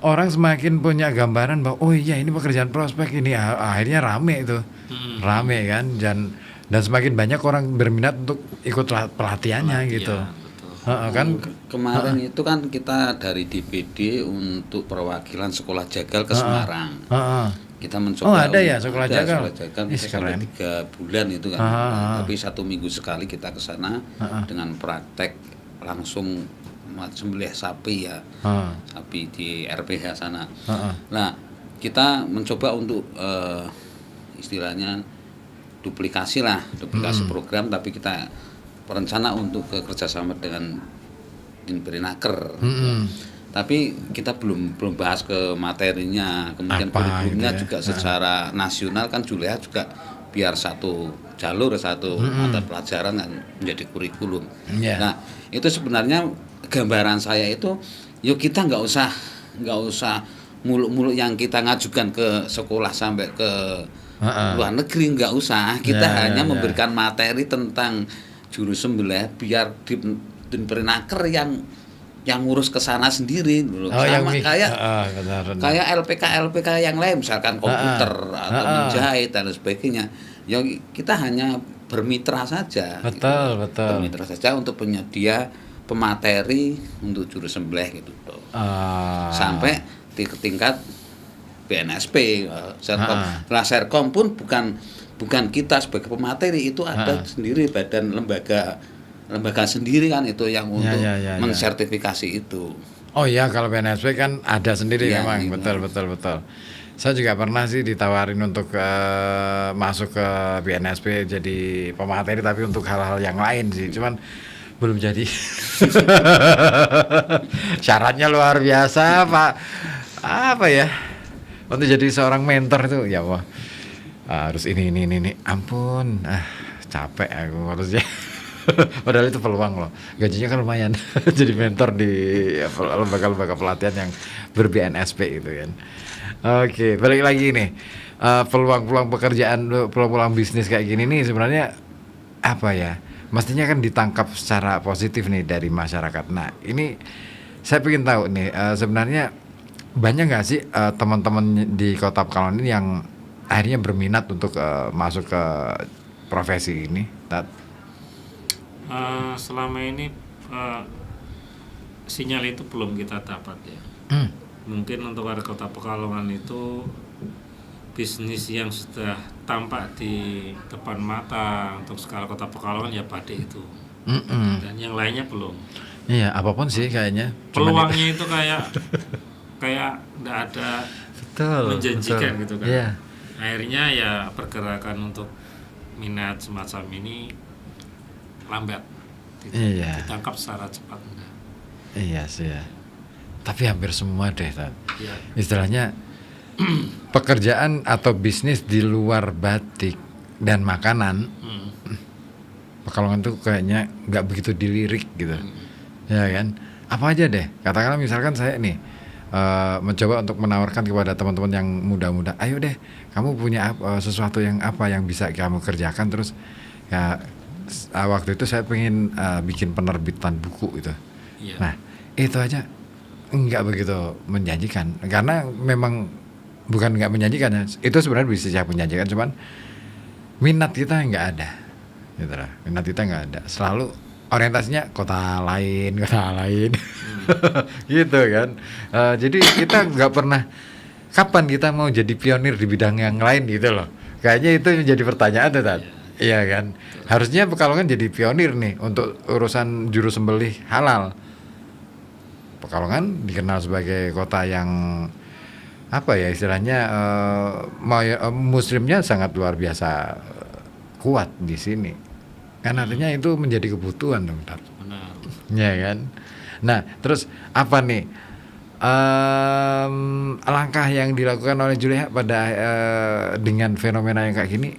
orang semakin punya gambaran bahwa oh iya ini pekerjaan prospek ini akhirnya rame itu. Rame kan dan semakin banyak orang berminat untuk ikut pelatihannya gitu. Kan kemarin itu kan kita dari DPD untuk perwakilan sekolah jagal ke Semarang. Kita mencoba ada ya sekolah jagal. Sampai 3 bulan itu kan. Tapi 1 minggu sekali kita ke sana dengan praktek langsung sembelih sapi ya. Sapi di RPH sana. Nah, kita mencoba untuk istilahnya duplikasi program, tapi kita berencana untuk kerjasama dengan Dinperinaker. Tapi kita belum bahas ke materinya, kemudian kurikulumnya juga secara nasional kan Julai juga biar satu jalur, satu mata pelajaran kan menjadi kurikulum. Nah, itu sebenarnya gambaran saya itu, yuk kita nggak usah muluk-muluk yang kita ngajukan ke sekolah sampai ke luar negeri, nggak usah. Kita hanya memberikan materi tentang juru sembelih biar Dinperinaker yang ngurus ke sana sendiri dulu. Sama kayak LPK yang lain, misalkan komputer atau menjahit dan sebagainya. Ya kita hanya bermitra saja. Betul. Bermitra saja untuk penyedia pemateri untuk juru sembelih gitu. Sampai di tingkat BNSP, Serkom. Nah, Serkom pun bukan kita sebagai pemateri, itu ada sendiri badan lembaga sendiri kan itu yang untuk mensertifikasi itu. Oh iya, kalau BNSP kan ada sendiri memang. Betul. Saya juga pernah sih ditawarin untuk masuk ke BNSP jadi pemateri, tapi untuk hal-hal yang lain sih. Cuman belum jadi. Syaratnya luar biasa, Pak. Apa ya? Untuk jadi seorang mentor itu ya Allah. Harus ini. Ampun. Capek aku harusnya. Padahal itu peluang loh. Gajinya kan lumayan. Jadi mentor di lembaga-lembaga pelatihan yang ber-BNSP gitu kan. Oke, balik lagi nih. Peluang-peluang pekerjaan, peluang-peluang bisnis kayak gini nih sebenarnya apa ya? Mestinya kan ditangkap secara positif nih dari masyarakat. Nah, ini saya ingin tahu nih sebenarnya banyak nggak sih teman-teman di Kota Pekalongan ini yang akhirnya berminat untuk masuk ke profesi ini? Selama ini sinyal itu belum kita dapat ya. Mungkin untuk warga Kota Pekalongan itu bisnis yang sudah tampak di depan mata untuk skala Kota Pekalongan ya Badik itu. Dan yang lainnya belum. Iya, apapun sih kayaknya. Peluangnya itu kayak nggak ada menjanjikan gitu kan. Yeah. Akhirnya ya pergerakan untuk minat semacam ini lambat. Ditangkap secara cepat enggak. Iya sih ya. Tapi hampir semua deh istilahnya pekerjaan atau bisnis di luar batik dan makanan Pekalongan tuh kayaknya nggak begitu dilirik gitu. Ya kan, apa aja deh, katakanlah misalkan saya nih mencoba untuk menawarkan kepada teman-teman yang muda-muda, ayo deh kamu punya sesuatu yang apa yang bisa kamu kerjakan, terus ya waktu itu saya pengen bikin penerbitan buku itu. Nah itu aja nggak begitu menjanjikan, karena memang bukan nggak menjanjikan ya, itu sebenarnya bisa siap menjanjikan, cuman minat kita nggak ada gitu lah. Minat kita nggak ada, selalu orientasinya kota lain gitu kan. Jadi kita nggak pernah, kapan kita mau jadi pionir di bidang yang lain gitu loh. Kayaknya itu menjadi pertanyaan tuh Tat. Iya kan, harusnya Pekalongan jadi pionir nih untuk urusan juru sembelih halal. Pekalongan dikenal sebagai kota yang apa ya istilahnya, muslimnya sangat luar biasa kuat di sini. Kan artinya itu menjadi kebutuhan dong, Tat. Benar. Ya kan. Nah, terus apa nih langkah yang dilakukan oleh Juleha pada dengan fenomena yang kayak gini?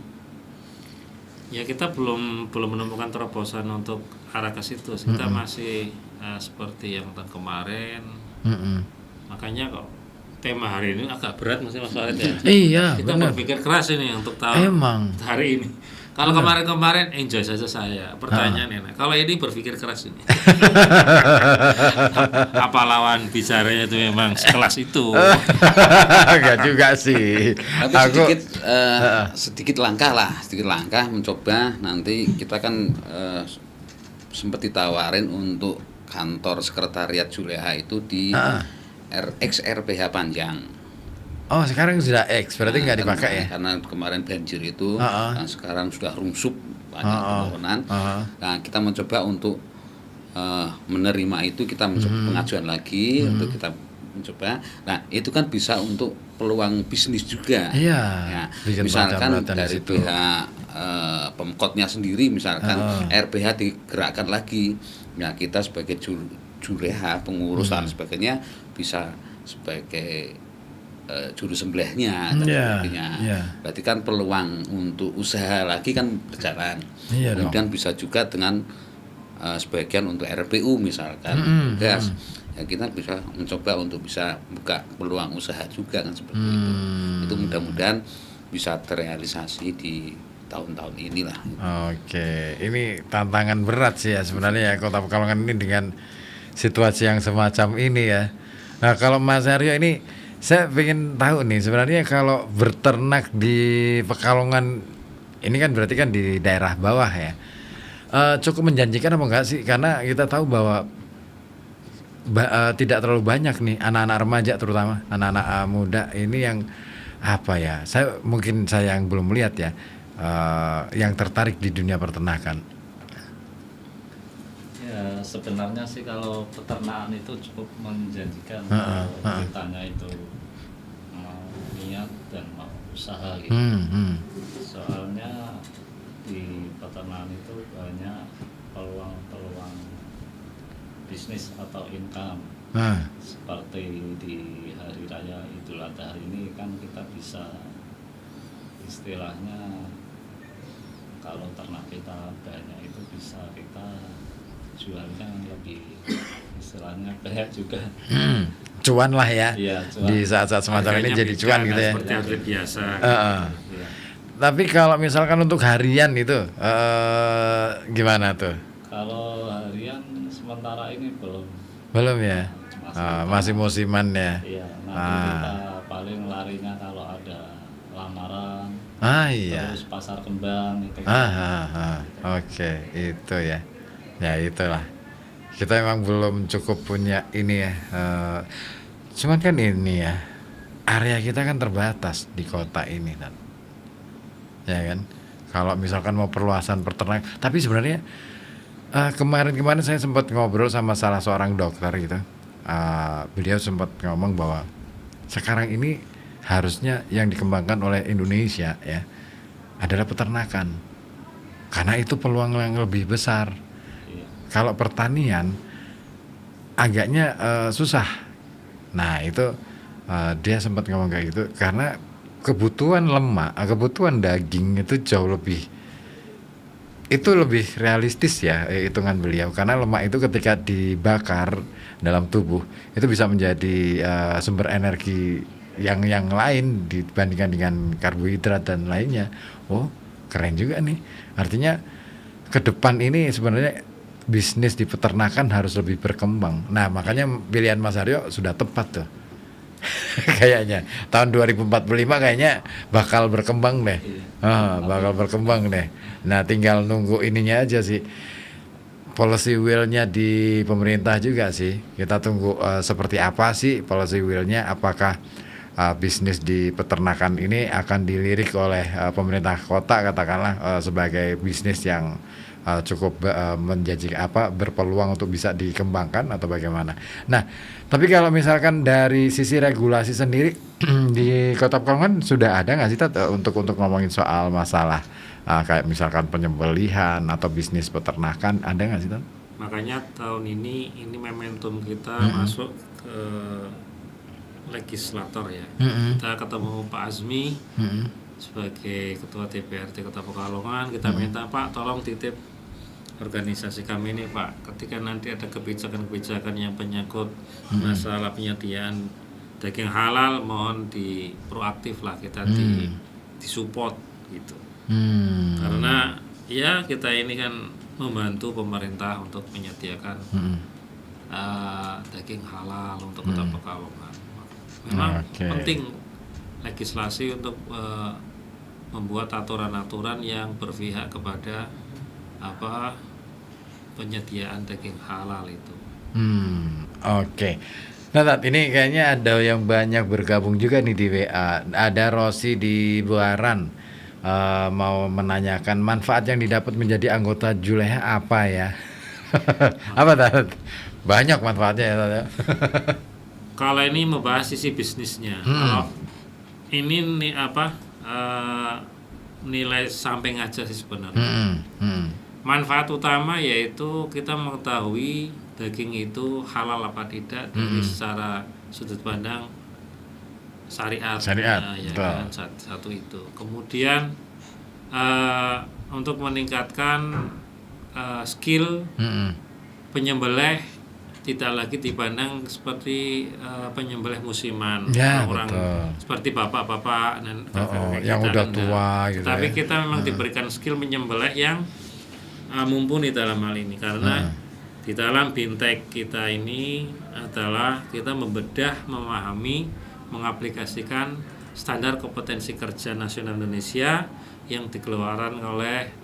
Ya kita belum menemukan terobosan untuk arah ke situ. Kita masih seperti yang tahun kemarin. Makanya kok tema hari ini agak berat Mas Farid ya. Iya, kita bener. berpikir keras ini untuk tahun hari ini. Kalau kemarin enjoy saja saya. Pertanyaannya, kalau ini berpikir keras ini. Apa lawan bicaranya itu memang sekelas itu? Enggak juga sih. Tapi sedikit langkah mencoba. Nanti kita kan sempat ditawarin untuk kantor sekretariat Juleha itu di RXRPH Panjang. Oh, sekarang sudah X, berarti nggak dipakai ya? Karena kemarin banjir itu, dan sekarang sudah rungsup banyak pembangunan. Nah, kita mencoba untuk menerima itu, kita mencoba pengajuan lagi untuk kita mencoba. Nah, itu kan bisa untuk peluang bisnis juga. Iya. Ya, misalkan dari pihak Pemkotnya sendiri, misalkan RPH digerakkan lagi. Nah, kita sebagai Juleha, pengurus dan sebagainya bisa sebagai juru sembelihnya dan sebagainya. Berarti kan peluang untuk usaha lagi kan berjalan. Kemudian bisa juga dengan sebagian untuk RPU misalkan gas. Ya kita bisa mencoba untuk bisa buka peluang usaha juga kan seperti itu. Itu mudah-mudahan bisa terrealisasi di tahun-tahun inilah. Oke, ini tantangan berat sih ya sebenarnya ya Kota Pekalongan ini dengan situasi yang semacam ini ya. Nah, kalau Mas Aryo ini saya ingin tahu nih sebenarnya kalau berternak di Pekalongan ini kan berarti kan di daerah bawah ya, cukup menjanjikan apa enggak sih? Karena kita tahu bahwa tidak terlalu banyak nih anak-anak remaja terutama anak-anak muda ini yang apa ya? Saya yang belum melihat ya, yang tertarik di dunia peternakan. Ya sebenarnya sih kalau peternakan itu cukup menjanjikan. Ditanya itu mau niat dan mau usaha gitu. Soalnya di peternakan itu banyak peluang bisnis atau income. Seperti di hari raya Idul Adha hari ini kan kita bisa istilahnya kalau ternak kita banyak itu bisa kita jualnya lebih istilahnya banyak juga. Cuan lah ya. Iya, cuan. Di saat-saat semacam ini jadi cuan gitu ya. Seperti atlet biasa. Tapi kalau misalkan untuk harian itu gimana tuh? Kalau harian sementara ini belum. Belum ya. Masih musiman ya. Iya, nanti kita paling larinya kalau ada lamaran. Iya. Terus pasar kembang itu. Oke, itu ya. Ya itulah. Kita memang belum cukup punya ini ya. Cuman kan ini ya, area kita kan terbatas di kota ini kan. Ya kan. Kalau misalkan mau perluasan peternak, tapi sebenarnya kemarin saya sempat ngobrol sama salah seorang dokter gitu. Beliau sempat ngomong bahwa sekarang ini harusnya yang dikembangkan oleh Indonesia ya adalah peternakan. Karena itu peluang yang lebih besar. Kalau pertanian agaknya susah. Nah itu dia sempat ngomong kayak gitu karena kebutuhan lemak, kebutuhan daging itu jauh lebih realistis ya hitungan beliau, karena lemak itu ketika dibakar dalam tubuh itu bisa menjadi sumber energi yang lain dibandingkan dengan karbohidrat dan lainnya. Oh keren juga nih, artinya ke depan ini sebenarnya bisnis di peternakan harus lebih berkembang. Nah makanya pilihan Mas Aryo sudah tepat tuh. Kayaknya tahun 2045 kayaknya bakal berkembang deh. Bakal berkembang deh. Nah tinggal nunggu ininya aja sih, policy will-nya di pemerintah juga sih. Kita tunggu seperti apa sih policy will-nya, apakah bisnis di peternakan ini akan dilirik oleh pemerintah kota katakanlah sebagai bisnis yang cukup menjanjikan berpeluang untuk bisa dikembangkan atau bagaimana. Nah, tapi kalau misalkan dari sisi regulasi sendiri di Kota Pekalongan sudah ada nggak sih untuk ngomongin soal masalah kayak misalkan penyembelihan atau bisnis peternakan, ada nggak sih Tat? Makanya tahun ini momentum kita masuk ke legislator ya. Kita ketemu Pak Azmi sebagai Ketua DPRD Kota Pekalongan. Kita minta, Pak, tolong titip organisasi kami ini, Pak, ketika nanti ada kebijakan-kebijakan yang menyangkut masalah penyediaan daging halal, mohon proaktif lah kita disupport gitu. Karena ya kita ini kan membantu pemerintah untuk menyediakan daging halal untuk Kota Pekalongan. Memang penting legislasi untuk membuat aturan-aturan yang berpihak kepada penyediaan daging halal itu. Oke. Nah, Tat, ini kayaknya ada yang banyak bergabung juga nih di WA. Ada Rosi di Buaran mau menanyakan manfaat yang didapat menjadi anggota Juleha apa ya? Apa, Tat? Banyak manfaatnya ya, Tat. Kalau ini membahas sisi bisnisnya. Kalau ini nilai samping aja sih sebenarnya. Manfaat utama yaitu kita mengetahui daging itu halal apa tidak dari secara sudut pandang syariat. Ya kan, satu itu. Kemudian untuk meningkatkan skill penyembelih tidak lagi dipandang seperti penyembelih musiman, orang seperti bapak-bapak dan yang udah tua gitu. Tapi kita memang diberikan skill menyembelih yang mumpuni dalam hal ini, karena di dalam bintek kita ini adalah kita membedah, memahami, mengaplikasikan standar kompetensi kerja nasional Indonesia yang dikeluarkan oleh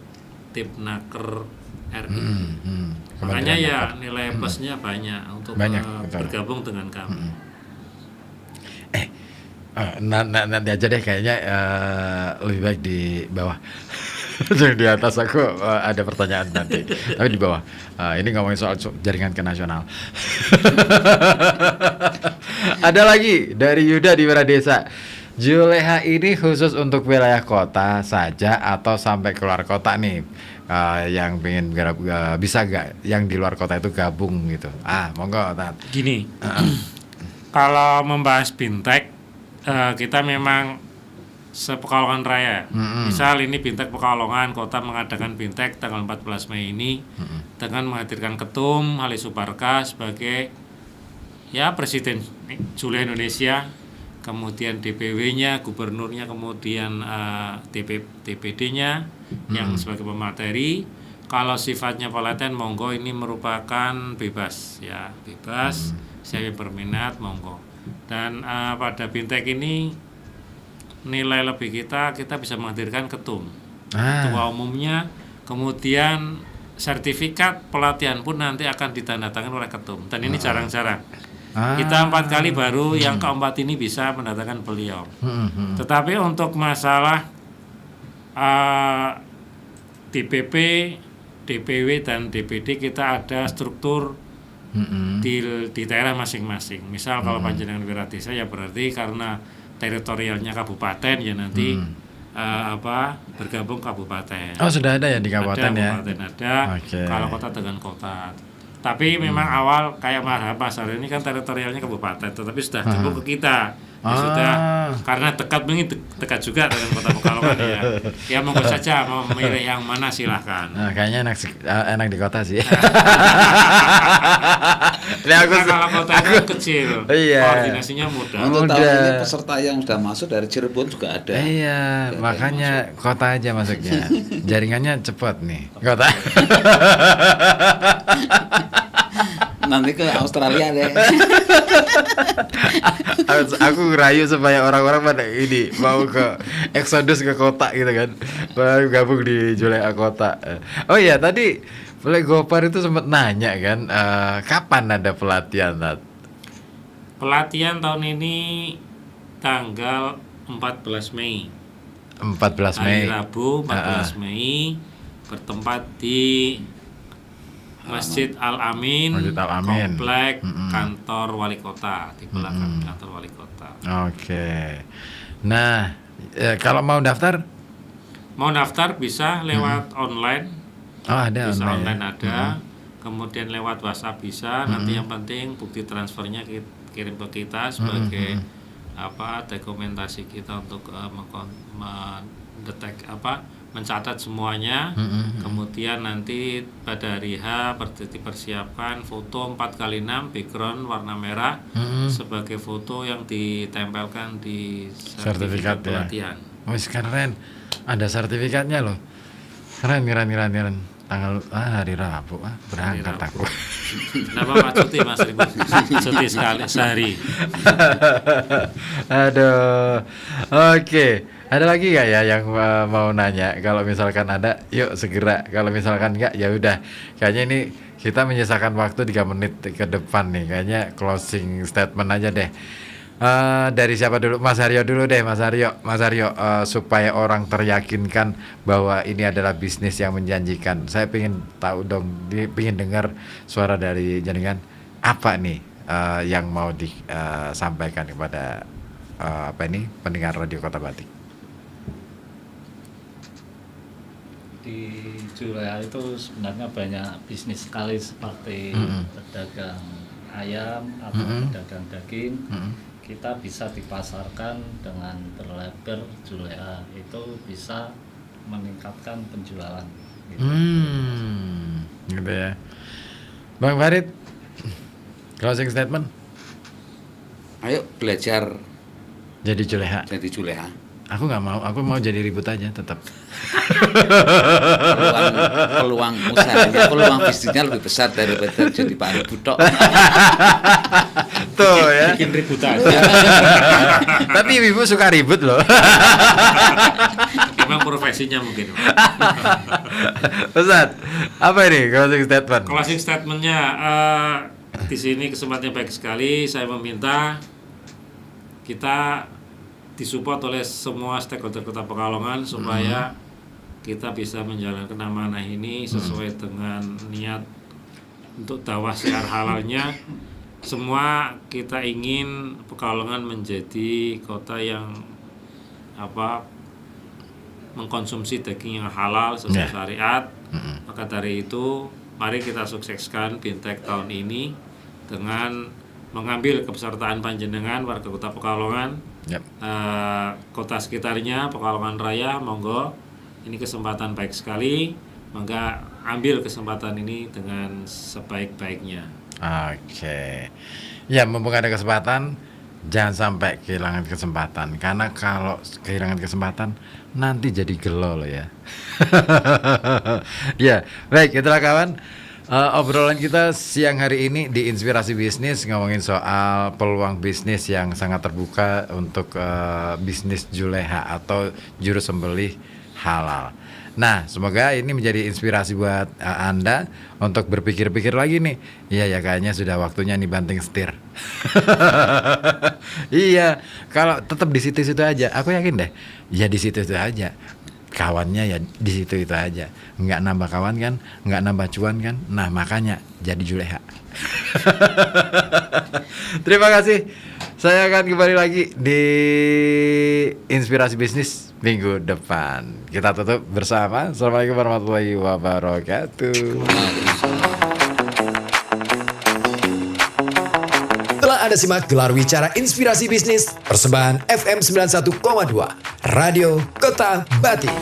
Tipnaker RI. Makanya ya nilai plusnya banyak untuk bergabung dengan kami. Nanti aja deh kayaknya lebih baik di bawah. Di atas aku ada pertanyaan nanti, tapi di bawah. Ini ngomongin soal jaringan ke nasional. Ada lagi dari Yuda di Wiradesa. Juleha ini khusus untuk wilayah kota saja atau sampai keluar kota nih? Yang pengen bisa gak yang di luar kota itu gabung gitu? Monggo, Tat. Gini, kalau membahas bintek, kita memang se-Pekalongan Raya. Misal ini bintek Pekalongan, kota mengadakan bintek tanggal 14 Mei ini dengan menghadirkan Ketum Ali Suparka sebagai Presiden Juleha Indonesia, kemudian DPW-nya, gubernurnya, kemudian DPD-nya yang sebagai pemateri. Kalau sifatnya pelatihan, monggo, ini merupakan bebas ya, bebas. Siapa yang berminat monggo. Dan pada bintek ini nilai lebih kita bisa menghadirkan ketum, ketua umumnya, kemudian sertifikat pelatihan pun nanti akan ditandatangani oleh ketum. Dan ini jarang-jarang. Kita 4 kali baru yang keempat ini bisa mendatangkan beliau. Tetapi untuk masalah DPP, DPW dan DPD kita ada struktur di daerah masing-masing. Misal kalau Panjenengan Wiradesa ya berarti karena teritorialnya kabupaten ya nanti bergabung kabupaten. Sudah ada ya di kabupaten ya? Kabupaten ada. Kalau kota dengan kota. Tapi memang awal kayak Pasar ini kan teritorialnya kabupaten, tetapi sudah jemput ke kita. Ya sudah, karena dekat juga dengan Kota Pekalongan ya. Ya monggo saja mau memilih yang mana silahkan. Kayaknya enak di kota sih. Kalau kota itu kecil, koordinasinya mudah. Untuk tahun ini peserta yang sudah masuk dari Cirebon juga ada. Iya, makanya kota aja masuknya. Jaringannya cepat nih, kota. Nanti ke Australia deh. Aku rayu supaya orang-orang pada ini mau ke eksodus ke kota gitu kan, baru gabung di Juleha Kota. Oh iya, tadi Boleh Gopar itu sempat nanya kan, kapan ada pelatihan, Tat? Pelatihan tahun ini tanggal 14 Mei. 14 Mei. Hari Rabu 14 Mei bertempat di Masjid Al-Amin, komplek kantor wali kota, di belakang kantor wali kota. Oke. Nah, kalau mau daftar? Mau daftar bisa lewat online. Oh, ada bisa online ada. kemudian lewat WhatsApp bisa. Nanti yang penting bukti transfernya kirim ke kita sebagai dokumentasi kita untuk mendetek mencatat semuanya. Kemudian nanti pada hari H dipersiapkan foto 4x6 background warna merah sebagai foto yang ditempelkan di sertifikat pelatihan. Wis keren. Ada sertifikatnya loh. Keren. Tanggal hari Rabu berangkat aku. Kenapa Pak cuti Mas Ribut? Cuti sekali sehari. Aduh. Oke. Ada lagi nggak ya yang mau nanya? Kalau misalkan ada, yuk segera. Kalau misalkan nggak, ya udah. Kayaknya ini kita menyisakan waktu 3 menit ke depan nih. Kayaknya closing statement aja deh. Dari siapa dulu? Mas Haryo dulu deh, Mas Haryo. Supaya orang teryakinkan bahwa ini adalah bisnis yang menjanjikan. Saya pengen tahu dong, pengen dengar suara dari jenengan. Apa nih yang mau disampaikan kepada pendengar Radio Kota Batik? Di Juleha itu sebenarnya banyak bisnis sekali seperti pedagang ayam atau pedagang daging. Kita bisa dipasarkan dengan berlabel Juleha, itu bisa meningkatkan penjualan gitu ya. Bang Farid, closing statement. Ayo belajar jadi Juleha. Aku nggak mau, aku mau jadi ribut aja tetap. peluang usahanya, peluang bisnisnya lebih besar daripada jadi Pak Ribut tok. Tuh ya. Bikin ribut aja. Tapi ibu suka ribut loh. Memang profesinya mungkin. Ustaz, apa ini closing statement? Closing statementnya di sini kesempatannya baik sekali. Saya meminta kita disupport oleh semua stakeholder Kota Pekalongan supaya kita bisa menjalankan amanah ini sesuai dengan niat untuk dakwah syiar halalnya. Semua kita ingin Pekalongan menjadi kota yang mengkonsumsi daging yang halal sesuai syariat. Maka dari itu mari kita sukseskan Bintek tahun ini dengan mengambil kepesertaan panjenengan warga Kota Pekalongan. Kota sekitarnya, Pekalongan Raya, monggo, ini kesempatan baik sekali, maka ambil kesempatan ini dengan sebaik-baiknya. Oke. Ya, mumpung ada kesempatan, jangan sampai kehilangan kesempatan, karena kalau kehilangan kesempatan nanti jadi gelo loh ya. Ya, baik, itulah kawan. Obrolan kita siang hari ini di Inspirasi Bisnis ngomongin soal peluang bisnis yang sangat terbuka untuk bisnis Juleha atau juru sembelih halal. Nah, semoga ini menjadi inspirasi buat Anda untuk berpikir-pikir lagi nih. Iya ya, kayaknya sudah waktunya nih banting setir. Iya, kalau tetap di situ-situ aja, aku yakin deh. Ya di situ-situ aja. Kawannya ya di situ itu aja, nggak nambah kawan kan, nggak nambah cuan kan, nah makanya jadi Juleha. Terima kasih, saya akan kembali lagi di Inspirasi Bisnis minggu depan. Kita tutup bersama. Assalamualaikum warahmatullahi wabarakatuh. Telah Anda simak gelar wicara Inspirasi Bisnis persembahan FM 91,2 Radio Kota Batik.